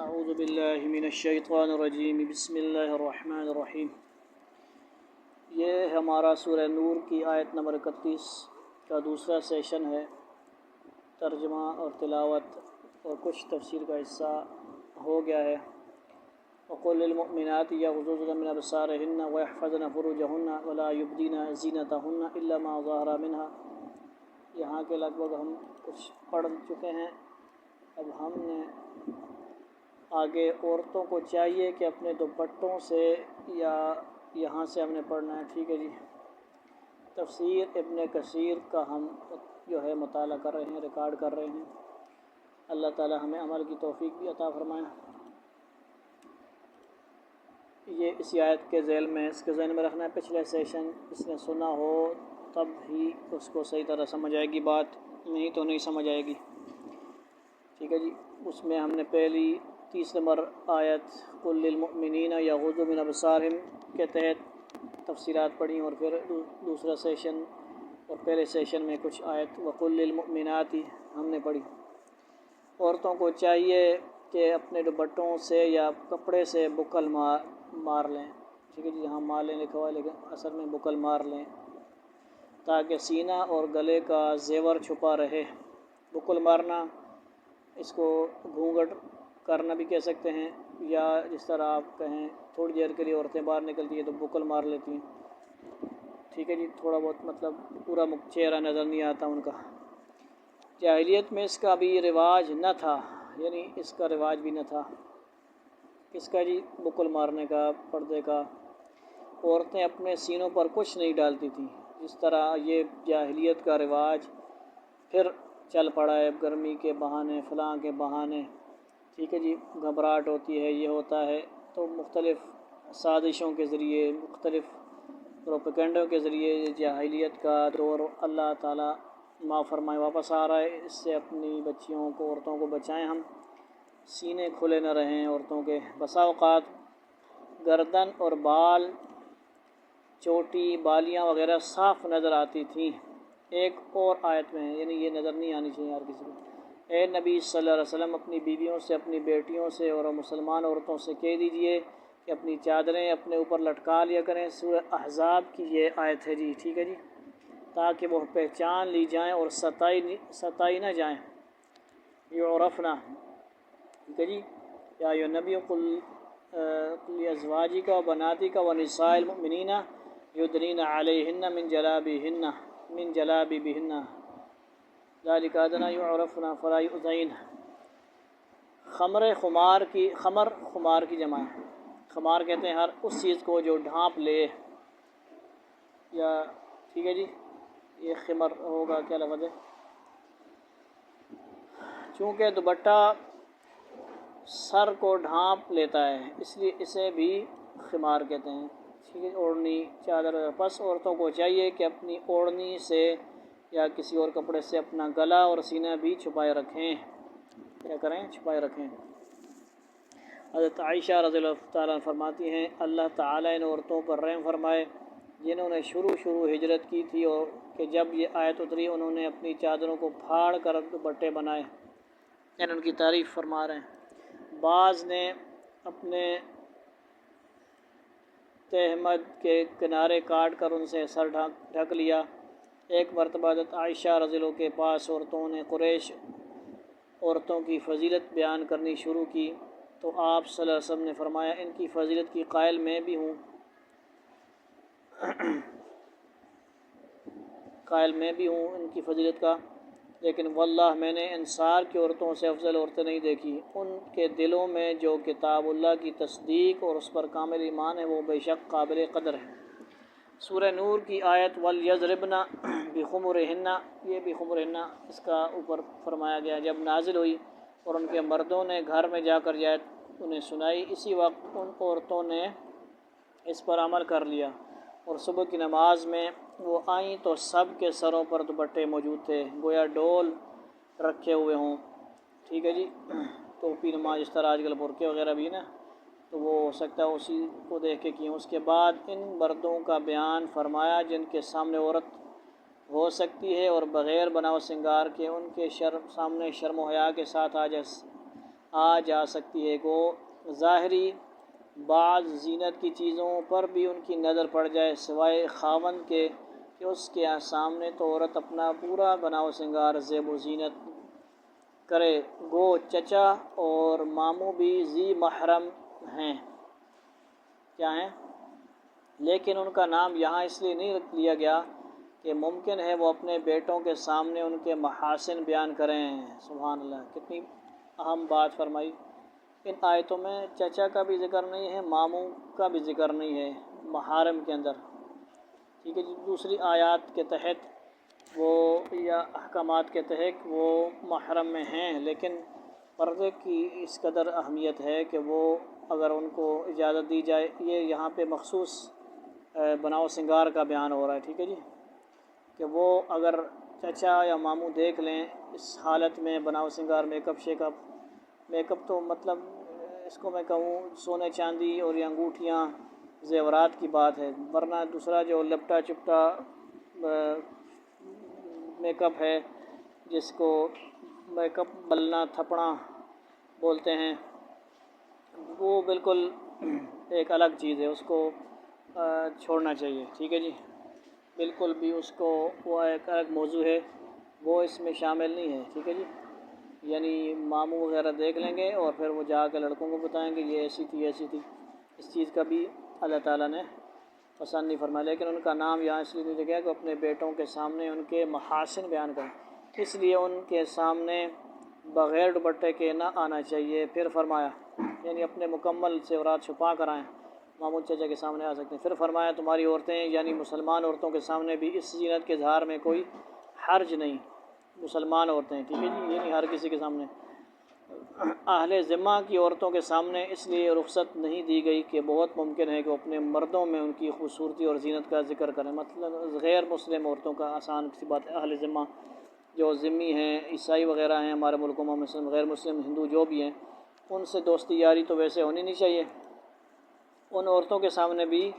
اعوذ باللہ من الشیطان الرجیم بسم اللہ الرحمن الرحیم۔ یہ ہمارا سورہ نور کی آیت نمبر 31 کا دوسرا سیشن ہے۔ ترجمہ اور تلاوت اور کچھ تفسیر کا حصہ ہو گیا ہے۔ وَقُلْ لِلْمُؤْمِنَاتِ يَغْضُضْنَ مِنْ أَبْصَارِهِنَّ وَيَحْفَظْنَ فُرُوجَهُنَّ وَلَا يُبْدِينَ زِينَتَهُنَّ إِلَّا مَا ظَهَرَ مِنْهَا۔ یہاں کے لگ بھگ ہم کچھ پڑھ چکے ہیں۔ اب ہم نے آگے عورتوں کو چاہیے کہ اپنے دوپٹوں سے یا یہاں سے ہم نے پڑھنا ہے، ٹھیک ہے جی۔ تفسیر ابن کثیر کا ہم جو ہے مطالعہ کر رہے ہیں، ریکارڈ کر رہے ہیں۔ اللہ تعالی ہمیں عمل کی توفیق بھی عطا فرمائے۔ یہ اسی آیت کے ذیل میں اس کے ذہن میں رکھنا ہے۔ پچھلے سیشن اس نے سنا ہو تب ہی اس کو صحیح طرح سمجھ آئے گی، بات نہیں تو نہیں سمجھ آئے گی، ٹھیک ہے جی۔ اس میں ہم نے پہلی 30 نمبر آیت قُلْ لِلْمُؤْمِنِينَ يَغُضُّوا مِنْ أَبْصَارِهِمْ کے تحت تفسیرات پڑھی، اور پھر دوسرا سیشن اور پہلے سیشن میں کچھ آیت وَقُلْ لِلْمُؤْمِنَاتِ ہم نے پڑھی۔ عورتوں کو چاہیے کہ اپنے دوپٹوں سے یا کپڑے سے بکل مار لیں، ٹھیک ہے جی۔ یہاں مار لیں لکھا ہوا ہے لیکن اصل میں بکل مار لیں، تاکہ سینہ اور گلے کا زیور چھپا رہے۔ بکل مارنا اس کو گھونگھٹ کرنا بھی کہہ سکتے ہیں، یا جس طرح آپ کہیں تھوڑی دیر کے لیے عورتیں باہر نکلتی ہیں تو بکل مار لیتی ہیں، ٹھیک ہے جی۔ تھوڑا بہت مطلب پورا چہرہ نظر نہیں آتا ان کا۔ جاہلیت میں اس کا بھی رواج نہ تھا، یعنی اس کا رواج بھی نہ تھا، اس کا جی بکل مارنے کا، پردے کا۔ عورتیں اپنے سینوں پر کچھ نہیں ڈالتی تھیں، جس طرح یہ جاہلیت کا رواج پھر چل پڑا ہے، گرمی کے بہانے فلاں کے بہانے، ٹھیک ہے جی۔ گھبراہٹ ہوتی ہے، یہ ہوتا ہے، تو مختلف سازشوں کے ذریعے، مختلف پروپیگنڈوں کے ذریعے جاہلیت کا دور اللہ تعالیٰ معاف فرمائے واپس آ رہا ہے۔ اس سے اپنی بچیوں کو، عورتوں کو بچائیں ہم، سینے کھلے نہ رہیں عورتوں کے۔ بسا اوقات گردن اور بال، چوٹی، بالیاں وغیرہ صاف نظر آتی تھیں۔ ایک اور آیت میں ہے، یعنی یہ نظر نہیں آنی چاہیے ہر کسی کو۔ اے نبی صلی اللہ علیہ وسلم، اپنی بیویوں سے، اپنی بیٹیوں سے اور مسلمان عورتوں سے کہہ دیجئے کہ اپنی چادریں اپنے اوپر لٹکا لیا کریں۔ سورہ احزاب کی یہ آیت ہے جی، ٹھیک ہے جی، تاکہ وہ پہچان لی جائیں اور ستائی نہ جائیں۔ یعرفنا، ٹھیک ہے جی۔ یا ایھا النبی قل لازواجک و بناتک و نساء المؤمنین یدنین علیہن من جلابیبہن ذلک ادنی یعرفن فلا یؤذین۔ خمر خمار کی جمع ہے۔ خمار کہتے ہیں ہر اس چیز کو جو ڈھانپ لے، یا ٹھیک ہے جی، یہ خمر ہوگا، کیا لفظ ہے؟ چونکہ دوپٹہ سر کو ڈھانپ لیتا ہے اس لیے اسے بھی خمار کہتے ہیں، ٹھیک ہے۔ اوڑھنی، چادر۔ پس عورتوں کو چاہیے کہ اپنی اوڑھنی سے یا کسی اور کپڑے سے اپنا گلا اور سینہ بھی چھپائے رکھیں۔ کیا کریں؟ چھپائے رکھیں۔ حضرت عائشہ رضی اللہ تعالیٰ فرماتی ہیں، اللہ تعالیٰ ان عورتوں پر رحم فرمائے جنہوں نے شروع ہجرت کی تھی، اور کہ جب یہ آیت اتری انہوں نے اپنی چادروں کو پھاڑ کر دوپٹے بنائے، یعنی ان کی تعریف فرما رہے ہیں۔ بعض نے اپنے تہمد کے کنارے کاٹ کر ان سے سر ڈھک لیا۔ ایک مرتبہ حضرت عائشہ رضی اللہ کے پاس عورتوں نے قریش عورتوں کی فضیلت بیان کرنی شروع کی، تو آپ صلی اللہ علیہ وسلم نے فرمایا، ان کی فضیلت کی قائل میں بھی ہوں، ان کی فضیلت کا، لیکن واللہ میں نے انصار کی عورتوں سے افضل عورتیں نہیں دیکھی۔ ان کے دلوں میں جو کتاب اللہ کی تصدیق اور اس پر کامل ایمان ہے وہ بے شک قابل قدر ہے۔ سورہ نور کی آیت وَلْيَضْرِبْنَ بِخُمُرِهِنَّ، یہ بِخُمُرِهِنَّ اس کا اوپر فرمایا گیا، جب نازل ہوئی اور ان کے مردوں نے گھر میں جا کر جائے انہیں سنائی، اسی وقت ان عورتوں نے اس پر عمل کر لیا، اور صبح کی نماز میں وہ آئیں تو سب کے سروں پر دوپٹے موجود تھے، گویا ڈول رکھے ہوئے ہوں، ٹھیک ہے جی۔ ٹوپی نماز اس طرح آج کل برقعے وغیرہ بھی نا، تو وہ ہو سکتا ہے اسی کو دیکھ کے کیوں۔ اس کے بعد ان مردوں کا بیان فرمایا جن کے سامنے عورت ہو سکتی ہے اور بغیر بناؤ سنگار کے ان کے سامنے شرم و حیا کے ساتھ آ جا سکتی ہے کہ ظاہری بعض زینت کی چیزوں پر بھی ان کی نظر پڑ جائے سوائے خاوند کے کہ اس کے سامنے تو عورت اپنا پورا بناؤ سنگار زیب و زینت کرے گو چچا اور ماموں بھی ذی محرم ہیں کیا ہیں، لیکن ان کا نام یہاں اس لیے نہیں رکھ لیا گیا کہ ممکن ہے وہ اپنے بیٹوں کے سامنے ان کے محاسن بیان کریں۔ سبحان اللہ، کتنی اہم بات فرمائی۔ ان آیتوں میں چچا کا بھی ذکر نہیں ہے، ماموں کا بھی ذکر نہیں ہے محارم کے اندر، ٹھیک ہے جی۔ دوسری آیات کے تحت وہ یا احکامات کے تحت وہ محرم میں ہیں، لیکن پردے کی اس قدر اہمیت ہے کہ وہ اگر ان کو اجازت دی جائے، یہ یہاں پہ مخصوص بناؤ سنگار کا بیان ہو رہا ہے، ٹھیک ہے جی، کہ وہ اگر چچا یا ماموں دیکھ لیں اس حالت میں بناؤ سنگار میک اپ تو مطلب اس کو میں کہوں سونے چاندی اور یہ انگوٹھیاں زیورات کی بات ہے، ورنہ دوسرا جو لپٹا چپٹا میک اپ ہے جس کو میک اپ بلنا تھپڑا بولتے ہیں، وہ بالکل ایک الگ چیز ہے، اس کو چھوڑنا چاہیے، ٹھیک ہے جی، بالکل بھی اس کو وہ ایک الگ موضوع ہے، وہ اس میں شامل نہیں ہے، ٹھیک ہے جی۔ یعنی ماموں وغیرہ دیکھ لیں گے اور پھر وہ جا کے لڑکوں کو بتائیں گے یہ ایسی تھی ایسی تھی، اس چیز کا بھی اللہ تعالیٰ نے پسند نہیں فرمایا، لیکن ان کا نام یہاں اس لیے نہیں لگا کہ اپنے بیٹوں کے سامنے ان کے محاسن بیان کریں، اس لیے ان کے سامنے بغیر دوپٹے کے نہ آنا چاہیے۔ پھر فرمایا یعنی اپنے مکمل زیورات چھپا کر آئیں، ماموں چچا کے سامنے آ سکتے ہیں۔ پھر فرمایا تمہاری عورتیں یعنی مسلمان عورتوں کے سامنے بھی اس زینت کے اظہار میں کوئی حرج نہیں، مسلمان عورتیں، ٹھیک ہے جی، یہ نہیں ہر کسی کے سامنے۔ اہل ذمہ کی عورتوں کے سامنے اس لیے رخصت نہیں دی گئی کہ بہت ممکن ہے کہ وہ اپنے مردوں میں ان کی خوبصورتی اور زینت کا ذکر کریں، مطلب غیر مسلم عورتوں کا آسان سی بات ہے، اہل ذمہ جو ذمی ہیں، عیسائی وغیرہ ہیں ہمارے ملکوں میں، مسلم غیر مسلم ہندو جو بھی ہیں، ان سے دوستی یاری تو ویسے ہونی نہیں چاہیے۔ ان عورتوں کے سامنے بھی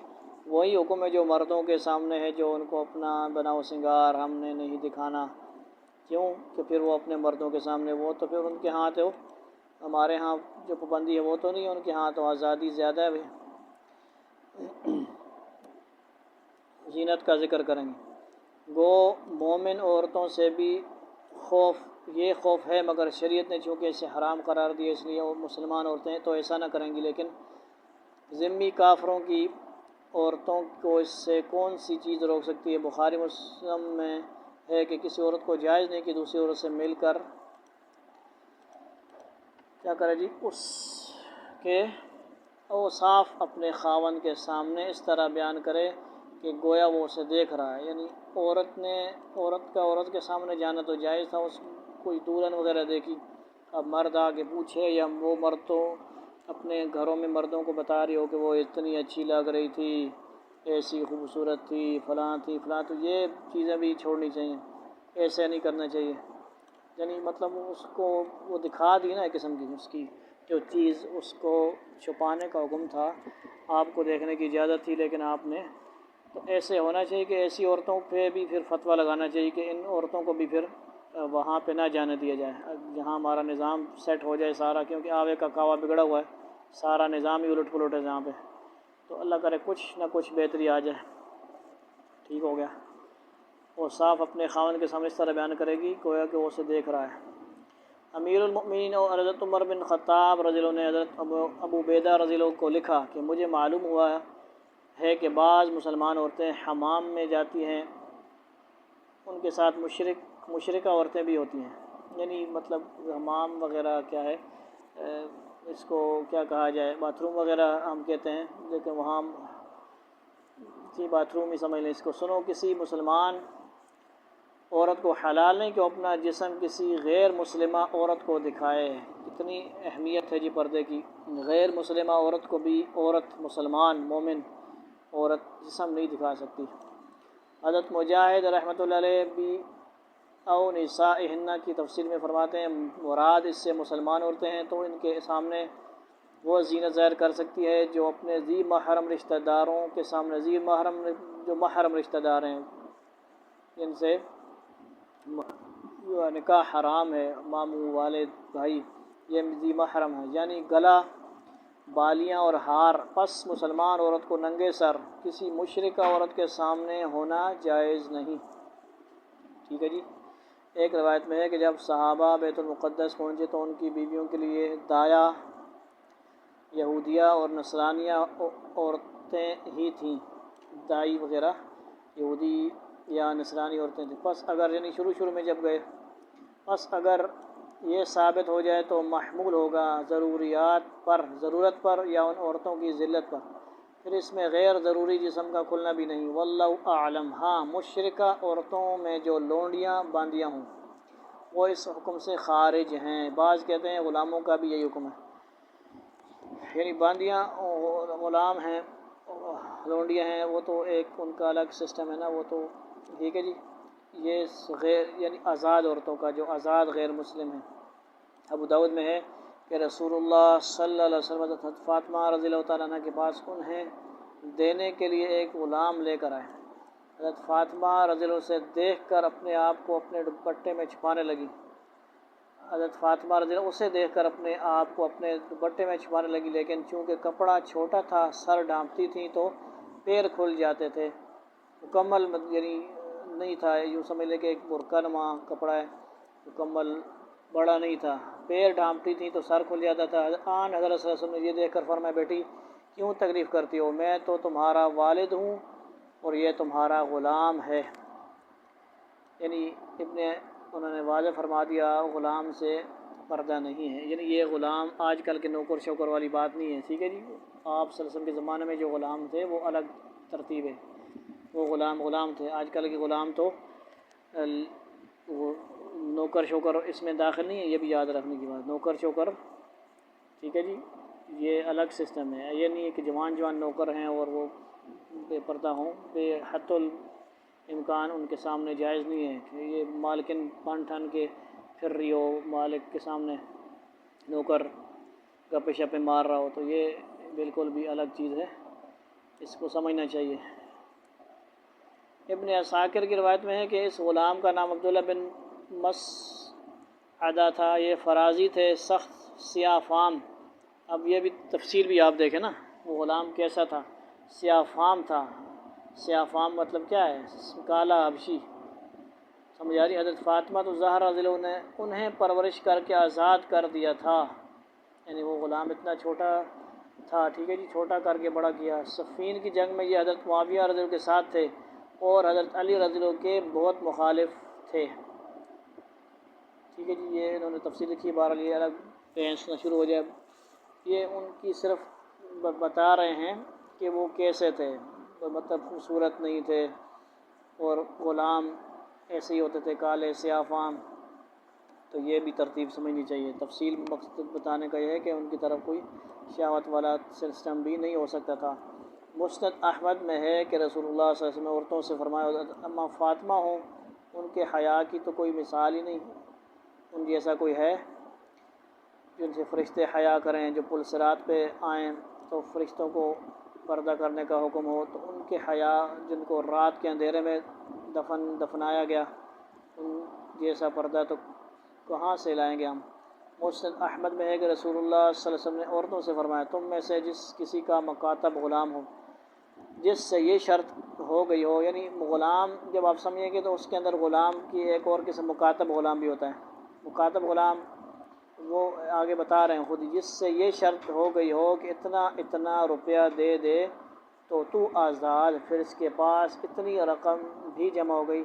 وہی حکم ہے جو مردوں کے سامنے ہے، جو ان کو اپنا بناؤ سنگار ہم نے نہیں دکھانا، کیوں کہ پھر وہ اپنے مردوں کے سامنے وہ تو پھر ان کے ہاں تو ہمارے ہاں جو پابندی ہے وہ تو نہیں ہے، ان کے ہاں تو آزادی زیادہ ہے بھائی، زینت کا ذکر کریں گے۔ گو مومن عورتوں سے بھی یہ خوف ہے، مگر شریعت نے چونکہ اسے حرام قرار دیا اس لیے وہ مسلمان عورتیں تو ایسا نہ کریں گی، لیکن ذمی کافروں کی عورتوں کو اس سے کون سی چیز روک سکتی ہے؟ بخاری مسلم میں ہے کہ کسی عورت کو جائز نہیں کہ دوسری عورت سے مل کر کیا کرے جی، اس کے اوصاف اپنے خاوند کے سامنے اس طرح بیان کرے کہ گویا وہ اسے دیکھ رہا ہے، یعنی عورت کے سامنے جانا تو جائز تھا، اس کوئی دلہن وغیرہ دیکھی، اب مرد آگے پوچھے یا وہ مرد تو اپنے گھروں میں مردوں کو بتا رہی ہو کہ وہ اتنی اچھی لگ رہی تھی، ایسی خوبصورت تھی، فلاں تو یہ چیزیں بھی چھوڑنی چاہیے، ایسے نہیں کرنا چاہیے، یعنی مطلب اس کو وہ دکھا دی نا ایک قسم کی، اس کی جو چیز اس کو چھپانے کا حکم تھا، آپ کو دیکھنے کی اجازت تھی لیکن آپ نے، تو ایسے ہونا چاہیے کہ ایسی عورتوں پہ بھی پھر فتویٰ لگانا چاہیے کہ ان عورتوں کو بھی پھر وہاں پہ نہ جانے دیا جائے، جہاں ہمارا نظام سیٹ ہو جائے سارا، کیونکہ آوے کا کعوہ بگڑا ہوا ہے، سارا نظام ہی الٹ پلٹ ہے جہاں پہ، تو اللہ کرے کچھ نہ کچھ بہتری آ جائے، ٹھیک ہو گیا۔ وہ صاف اپنے خاوند کے سامنے اس طرح بیان کرے گی گویا کہ وہ اسے دیکھ رہا ہے۔ امیر المؤمنین اور حضرت عمر بن خطاب رضی اللہ عنہ نے حضرت ابو عبیدہ رضی اللہ عنہ کو لکھا کہ مجھے معلوم ہوا ہے کہ بعض مسلمان عورتیں حمام میں جاتی ہیں، ان کے ساتھ مشرکہ عورتیں بھی ہوتی ہیں، یعنی مطلب حمام وغیرہ کیا ہے، اس کو کیا کہا جائے، باتھ روم وغیرہ ہم کہتے ہیں، لیکن وہاں باتھ روم ہی سمجھ لیں اس کو۔ سنو، کسی مسلمان عورت کو حلال نہیں کہ وہ اپنا جسم کسی غیر مسلمہ عورت کو دکھائے، کتنی اہمیت ہے جی پردے کی، غیر مسلمہ عورت کو بھی مسلمان مومن عورت جسم نہیں دکھا سکتی۔ حضرت مجاہد رحمۃ اللہ علیہ بھی او نسائہن کی تفسیر میں فرماتے ہیں مراد اس سے مسلمان عورتیں ہیں تو ان کے سامنے وہ زینت ظاہر کر سکتی ہے جو اپنے ذی محرم رشتہ داروں کے سامنے، جو محرم رشتہ دار ہیں جن سے نکاح حرام ہے، ماموں، والد، بھائی، یہ ذی محرم ہے، یعنی گلا، بالیاں اور ہار۔ پس مسلمان عورت کو ننگے سر کسی مشرکہ عورت کے سامنے ہونا جائز نہیں۔ ٹھیک ہے جی۔ ایک روایت میں ہے کہ جب صحابہ بیت المقدس پہنچے تو ان کی بیویوں کے لیے دایا یہودیہ اور نصرانیہ عورتیں ہی تھیں، دائی وغیرہ یہودی یا نصرانی عورتیں تھیں۔ پس اگر یعنی شروع میں جب گئے، پس اگر یہ ثابت ہو جائے تو محمول ہوگا ضرورت پر یا ان عورتوں کی ذلت پر، پھر اس میں غیر ضروری جسم کا کھلنا بھی نہیں۔ واللہ اعلم۔ ہاں، مشرکہ عورتوں میں جو لونڈیاں باندیاں ہوں وہ اس حکم سے خارج ہیں۔ بعض کہتے ہیں غلاموں کا بھی یہی حکم ہے، یعنی باندیاں غلام ہیں، لونڈیاں ہیں، وہ تو ایک ان کا الگ سسٹم ہے نا، وہ تو ٹھیک ہے جی۔ یہ غیر یعنی آزاد عورتوں کا جو آزاد غیر مسلم ہیں۔ ابو داؤد میں ہے کہ رسول اللہ صلی اللہ علیہ وسلم حضرت فاطمہ رضی اللہ تعالیٰ عنہ کے پاس انہیں دینے کے لیے ایک غلام لے کر آئے۔ حضرت فاطمہ رضی اللہ سے دیکھ کر اپنے آپ کو اپنے دوپٹے میں چھپانے لگی۔ حضرت فاطمہ رضی اللہ اسے دیکھ کر اپنے آپ کو اپنے دوپٹے میں چھپانے لگی، لیکن چونکہ کپڑا چھوٹا تھا، سر ڈھانپتی تھیں تو پیر کھل جاتے تھے۔ مکمل یعنی نہیں تھا، یوں سمجھ لے کہ ایک برقع نما کپڑا ہے، مکمل بڑا نہیں تھا، پیر ڈھانپتی تھیں تو سر کھل جاتا تھا۔ حضرت صلی اللہ علیہ وسلم نے یہ دیکھ کر فرمایا، بیٹی کیوں تکلیف کرتی ہو، میں تو تمہارا والد ہوں اور یہ تمہارا غلام ہے۔ یعنی انہوں نے واضح فرما دیا غلام سے پردہ نہیں ہے، یعنی یہ غلام آج کل کے نوکر شوکر والی بات نہیں ہے، ٹھیک ہے جی۔ آپ صلی اللہ علیہ وسلم کے زمانے میں جو غلام تھے وہ الگ ترتیب ہے، وہ غلام تھے۔ آج کل کے غلام تو وہ نوکر شوکر اس میں داخل نہیں ہے، یہ بھی یاد رکھنے کی بات، نوکر شوکر ٹھیک ہے جی، یہ الگ سسٹم ہے۔ یہ نہیں ہے کہ جوان نوکر ہیں اور وہ بے پردہ ہوں، بے حد الامکان ان کے سامنے جائز نہیں ہے کہ یہ مالکن پن ٹھن کے پھر رہی ہو، مالک کے سامنے نوکر گپے شپے مار رہا ہو، تو یہ بالکل بھی الگ چیز ہے، اس کو سمجھنا چاہیے۔ ابن عساکر کی روایت میں ہے کہ اس غلام کا نام عبداللہ بن مسعدہ تھا، یہ فرازی تھے، سخت سیاہ فام۔ اب یہ بھی تفصیل بھی آپ دیکھیں نا، وہ غلام کیسا تھا، سیاہ فام تھا۔ سیاہ فام مطلب کیا ہے، کالا حبشی، سمجھ آ رہی۔ حضرت فاطمہ تو زہرا رضی اللہ عنہ نے انہیں پرورش کر کے آزاد کر دیا تھا، یعنی وہ غلام اتنا چھوٹا تھا، ٹھیک ہے جی، چھوٹا کر کے بڑا کیا۔ صفین کی جنگ میں یہ حضرت معاویہ رضی اللہ کے ساتھ تھے اور حضرت علی رضی اللہ کے بہت مخالف تھے، ٹھیک ہے جی۔ یہ انہوں نے تفصیل لکھی، بہرحال یہ الگ بحث نہ شروع ہو جائے، یہ ان کی صرف بتا رہے ہیں کہ وہ کیسے تھے، مطلب خوبصورت نہیں تھے اور غلام ایسے ہی ہوتے تھے، کالے سیاہ فام۔ تو یہ بھی ترتیب سمجھنی چاہیے، تفصیل مقصد بتانے کا یہ ہے کہ ان کی طرف کوئی شہوت والا سسٹم بھی نہیں ہو سکتا تھا۔ مسند احمد میں ہے کہ رسول اللہ صلی اللہ علیہ وسلم نے عورتوں سے فرمایا، اما فاطمہ ہوں، ان کے حیا کی تو کوئی مثال ہی نہیں، ان جیسا کوئی ہے جن سے فرشتے حیا کریں، جو پل صراط پہ آئیں تو فرشتوں کو پردہ کرنے کا حکم ہو، تو ان کے حیا جن کو رات کے اندھیرے میں دفنایا گیا، ان جیسا پردہ تو کہاں سے لائیں گے ہم۔ مسند احمد میں ہے کہ رسول اللہ صلی اللہ علیہ وسلم نے عورتوں سے فرمایا، تم میں سے جس کسی کا مکاتب غلام ہو، جس سے یہ شرط ہو گئی ہو، یعنی غلام جب آپ سمجھیں گے تو اس کے اندر غلام کی ایک اور قسم مکاتب غلام بھی ہوتا ہے۔ مکاتب غلام وہ آگے بتا رہے ہیں خود، جس سے یہ شرط ہو گئی ہو کہ اتنا روپیہ دے دے تو تو آزاد، پھر اس کے پاس اتنی رقم بھی جمع ہو گئی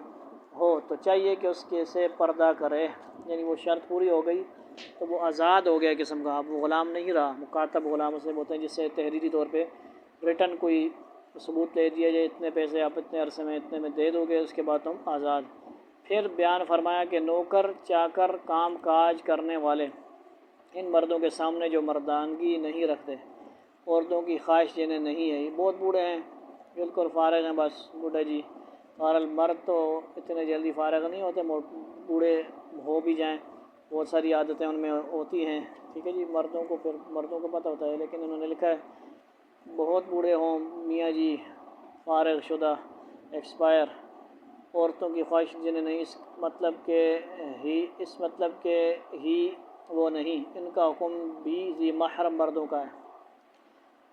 ہو تو چاہیے کہ اس کے سے پردہ کرے، یعنی وہ شرط پوری ہو گئی تو وہ آزاد ہو گیا قسم کا، اب وہ غلام نہیں رہا۔ مکاتب غلام اسے بولتے ہیں جس سے تحریری طور پہ ریٹن کوئی ثبوت دے دیا جائے، اتنے پیسے آپ اتنے عرصے میں اتنے میں دے دو گے، اس کے بعد تم آزاد۔ پھر بیان فرمایا کہ نوکر چاکر کام کاج کرنے والے ان مردوں کے سامنے جو مردانگی نہیں رکھتے، عورتوں کی خواہش جنہیں نہیں ہے، یہ بہت بوڑھے ہیں، بالکل فارغ ہیں، بس بوڑھے جی، بہرحال مرد تو اتنے جلدی فارغ نہیں ہوتے، بوڑھے ہو بھی جائیں بہت ساری عادتیں ان میں ہوتی ہیں، ٹھیک ہے جی، مردوں کو پتہ ہوتا ہے، لیکن انہوں نے لکھا ہے بہت بوڑھے ہوں میاں جی، فارغ شدہ، ایکسپائر، عورتوں کی خواہش جنہیں نہیں، اس مطلب کہ ہی وہ نہیں، ان کا حکم بھی ذی محرم مردوں کا ہے،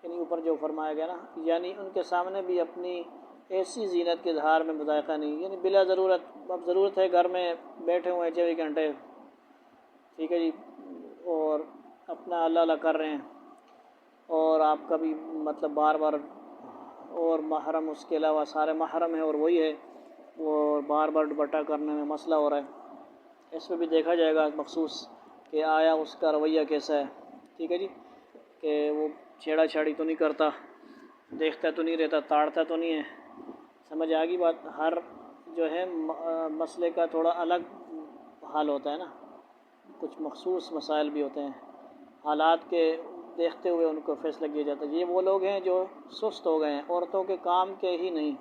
یعنی اوپر جو فرمایا گیا نا، یعنی ان کے سامنے بھی اپنی ایسی زینت کے اظہار میں مذائقہ نہیں، یعنی بلا ضرورت، اب ضرورت ہے گھر میں بیٹھے ہوئے ہیں 24 گھنٹے، ٹھیک ہے جی، اور اپنا اللہ اللہ کر رہے ہیں، اور آپ کا بھی مطلب بار بار، اور محرم اس کے علاوہ سارے محرم ہیں اور وہی ہے، وہ بار بار دوپٹہ کرنے میں مسئلہ ہو رہا ہے، اس میں بھی دیکھا جائے گا مخصوص کہ آیا اس کا رویہ کیسا ہے، ٹھیک ہے جی، کہ وہ چھیڑا چھاڑی تو نہیں کرتا، دیکھتا تو نہیں رہتا، تاڑتا تو نہیں ہے، سمجھ آ گئی بات۔ ہر جو ہے مسئلے کا تھوڑا الگ حال ہوتا ہے نا، کچھ مخصوص مسائل بھی ہوتے ہیں، حالات کے دیکھتے ہوئے ان کو فیصلہ کیا جاتا ہے۔ یہ وہ لوگ ہیں جو سست ہو گئے ہیں، عورتوں کے کام کے ہی نہیں،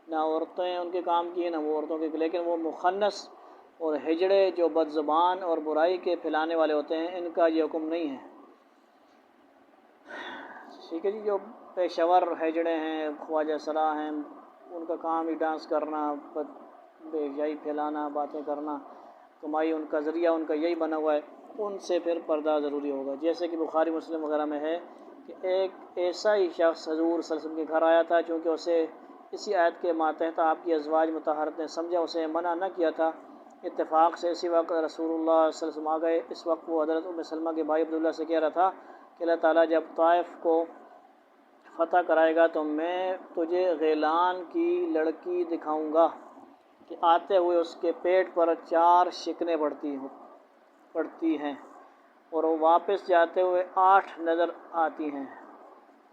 نہ عورتیں ان کے کام کی ہیں نہ وہ عورتوں کے، لیکن وہ مخنث اور ہجڑے جو بد زبان اور برائی کے پھیلانے والے ہوتے ہیں، ان کا یہ حکم نہیں ہے، ٹھیک ہے جی۔ جو پیشہ ور ہجڑے ہیں، خواجہ سرا ہیں، ان کا کام ہی ڈانس کرنا، بے حیائی پھیلانا، باتیں کرنا، کمائی ان کا ذریعہ ان کا یہی بنا ہوا ہے، ان سے پھر پردہ ضروری ہوگا۔ جیسے کہ بخاری مسلم وغیرہ میں ہے کہ ایک ایسا ہی شخص حضور صلی اللہ علیہ وسلم کے گھر آیا تھا، چونکہ اسے اسی آیت کے ماتحت آپ کی ازواج مطہرات نے سمجھا، اسے منع نہ کیا تھا، اتفاق سے اسی وقت رسول اللہ صلی اللہ علیہ وسلم آ گئے۔ اس وقت وہ حضرت ام سلمہ کے بھائی عبداللہ سے کہہ رہا تھا کہ اللہ تعالیٰ جب طائف کو فتح کرائے گا تو میں تجھے غیلان کی لڑکی دکھاؤں گا کہ آتے ہوئے اس کے پیٹ پر 4 شکنیں پڑتی ہیں اور وہ واپس جاتے ہوئے 8 نظر آتی ہیں۔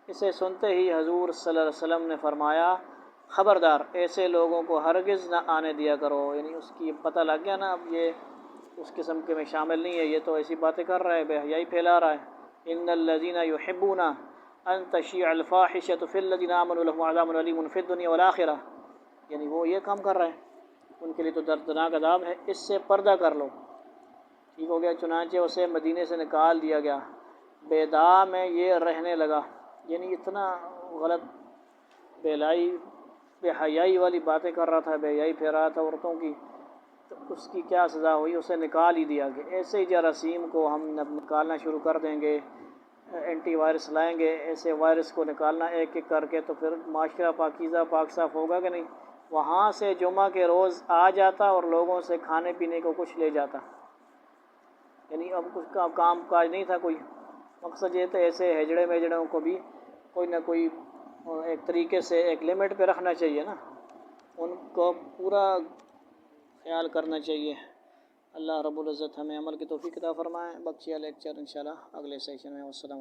اسے سنتے ہی حضور صلی اللہ علیہ وسلم نے فرمایا، خبردار، ایسے لوگوں کو ہرگز نہ آنے دیا کرو، یعنی اس کی پتہ لگ گیا نا، اب یہ اس قسم کے میں شامل نہیں ہے، یہ تو ایسی باتیں کر رہا ہے، بے حیائی پھیلا رہا ہے۔ ان الذین یحبون ان تشیع الفاحشۃ فی الذین آمنوا لهم عذاب علیم فی الدنیا والآخرہ، یعنی وہ یہ کام کر رہے ہیں، ان کے لیے تو دردناک عذاب ہے، اس سے پردہ کر لو، ٹھیک ہو گیا۔ چنانچہ اسے مدینے سے نکال دیا گیا، بیدا میں یہ رہنے لگا، یعنی اتنا غلط بے حیائی والی باتیں کر رہا تھا، بے حیائی پھیلا رہا تھا عورتوں کی، تو اس کی کیا سزا ہوئی، اسے نکال ہی دیا گیا۔ ایسے ہی جراثیم کو ہم نکالنا شروع کر دیں گے، اینٹی وائرس لائیں گے، ایسے وائرس کو نکالنا ایک ایک کر کے، تو پھر معاشرہ پاکیزہ پاک صاف ہوگا کہ نہیں؟ وہاں سے جمعہ کے روز آ جاتا اور لوگوں سے کھانے پینے کو کچھ لے جاتا، یعنی اب کچھ کام کاج نہیں تھا کوئی، مقصد یہ تھا ایسے ہجڑے میجڑوں کو بھی کوئی نہ کوئی ایک طریقے سے ایک لیمٹ پہ رکھنا چاہیے نا، ان کو پورا خیال کرنا چاہیے۔ اللہ رب العزت ہمیں عمل کی توفیق عطا فرمائے۔ بقیہ لیکچر انشاءاللہ اگلے سیشن میں۔ والسلام علیکم۔